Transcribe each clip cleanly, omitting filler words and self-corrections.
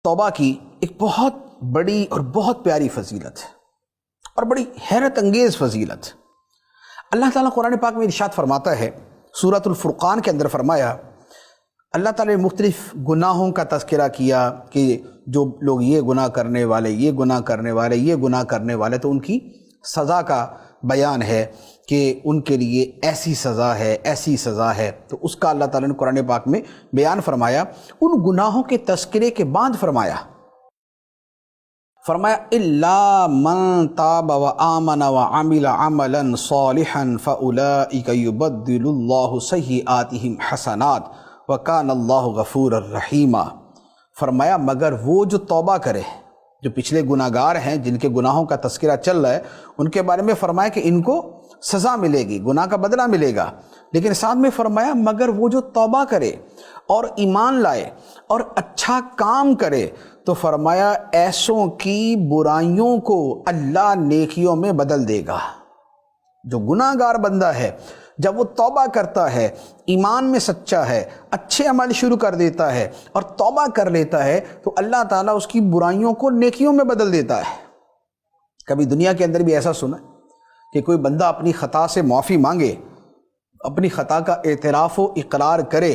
توبہ کی ایک بہت بڑی اور بہت پیاری فضیلت ہے اور بڑی حیرت انگیز فضیلت۔ اللہ تعالیٰ قرآن پاک میں ارشاد فرماتا ہے، سورۃ الفرقان کے اندر فرمایا، اللہ تعالیٰ نے مختلف گناہوں کا تذکرہ کیا کہ جو لوگ یہ گناہ کرنے والے، یہ گناہ کرنے والے، یہ گناہ کرنے والے، تو ان کی سزا کا بیان ہے کہ ان کے لیے ایسی سزا ہے، ایسی سزا ہے۔ تو اس کا اللہ تعالیٰ نے قرآن پاک میں بیان فرمایا۔ ان گناہوں کے تذکرے کے بعد فرمایا اِلَّا مَن تَابَ وَآمَنَ وَعَمِلَ عَمَلًا صَالِحًا فَأُولَٰئِكَ يُبَدِّلُ اللَّهُ سَيِّئَاتِهِمْ حَسَنَاتٍ وَكَانَ اللَّهُ غَفُورًا رَحِيمًا۔ فرمایا مگر وہ جو توبہ کرے، جو پچھلے گناہ گار ہیں جن کے گناہوں کا تذکرہ چل رہا ہے، ان کے بارے میں فرمایا کہ ان کو سزا ملے گی، گناہ کا بدلہ ملے گا، لیکن ساتھ میں فرمایا مگر وہ جو توبہ کرے اور ایمان لائے اور اچھا کام کرے، تو فرمایا ایسوں کی برائیوں کو اللہ نیکیوں میں بدل دے گا۔ جو گناہ گار بندہ ہے جب وہ توبہ کرتا ہے، ایمان میں سچا ہے، اچھے عمل شروع کر دیتا ہے اور توبہ کر لیتا ہے، تو اللہ تعالیٰ اس کی برائیوں کو نیکیوں میں بدل دیتا ہے۔ کبھی دنیا کے اندر بھی ایسا سنا کہ کوئی بندہ اپنی خطا سے معافی مانگے، اپنی خطا کا اعتراف و اقرار کرے،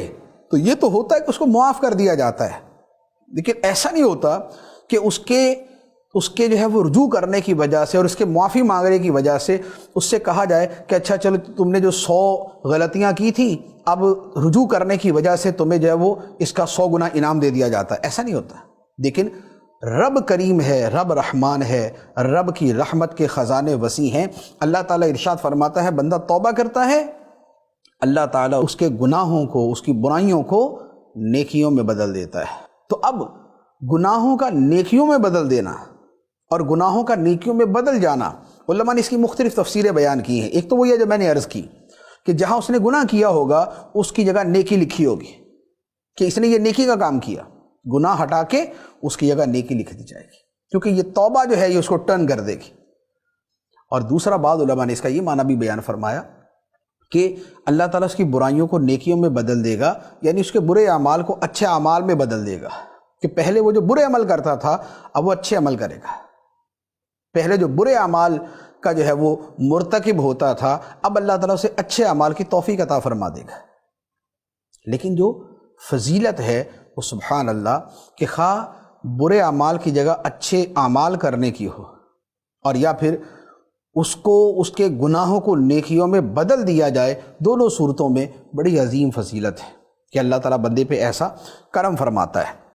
تو یہ تو ہوتا ہے کہ اس کو معاف کر دیا جاتا ہے، لیکن ایسا نہیں ہوتا کہ اس کے جو ہے وہ رجوع کرنے کی وجہ سے اور اس کے معافی مانگنے کی وجہ سے اس سے کہا جائے کہ اچھا چلو تم نے جو 100 غلطیاں کی تھیں، اب رجوع کرنے کی وجہ سے تمہیں جو ہے وہ اس کا 100 گنا انعام دے دیا جاتا ہے۔ ایسا نہیں ہوتا، لیکن رب کریم ہے، رب رحمان ہے، رب کی رحمت کے خزانے وسیع ہیں۔ اللہ تعالیٰ ارشاد فرماتا ہے بندہ توبہ کرتا ہے، اللہ تعالیٰ اس کے گناہوں کو، اس کی برائیوں کو نیکیوں میں بدل دیتا ہے۔ تو اب گناہوں کا نیکیوں میں بدل دینا اور گناہوں کا نیکیوں میں بدل جانا، علماء نے اس کی مختلف تفسیریں بیان کی ہیں۔ ایک تو وہ یہ جو میں نے عرض کی کہ جہاں اس نے گناہ کیا ہوگا اس کی جگہ نیکی لکھی ہوگی کہ اس نے یہ نیکی کا کام کیا، گناہ ہٹا کے اس کی جگہ نیکی لکھ دی جائے گی، کیونکہ یہ توبہ جو ہے یہ اس کو ٹرن کر دے گی۔ اور دوسرا بعض علماء نے اس کا یہ معنی بھی بیان فرمایا کہ اللہ تعالیٰ اس کی برائیوں کو نیکیوں میں بدل دے گا، یعنی اس کے برے اعمال کو اچھے اعمال میں بدل دے گا، کہ پہلے وہ جو برے عمل کرتا تھا اب وہ اچھے عمل کرے گا۔ پہلے جو برے اعمال کا جو ہے وہ مرتکب ہوتا تھا، اب اللہ تعالیٰ اسے اچھے اعمال کی توفیق عطا فرما دے گا۔ لیکن جو فضیلت ہے وہ سبحان اللہ کہ خواہ برے اعمال کی جگہ اچھے اعمال کرنے کی ہو، اور یا پھر اس کو اس کے گناہوں کو نیکیوں میں بدل دیا جائے، دونوں صورتوں میں بڑی عظیم فضیلت ہے کہ اللہ تعالیٰ بندے پہ ایسا کرم فرماتا ہے۔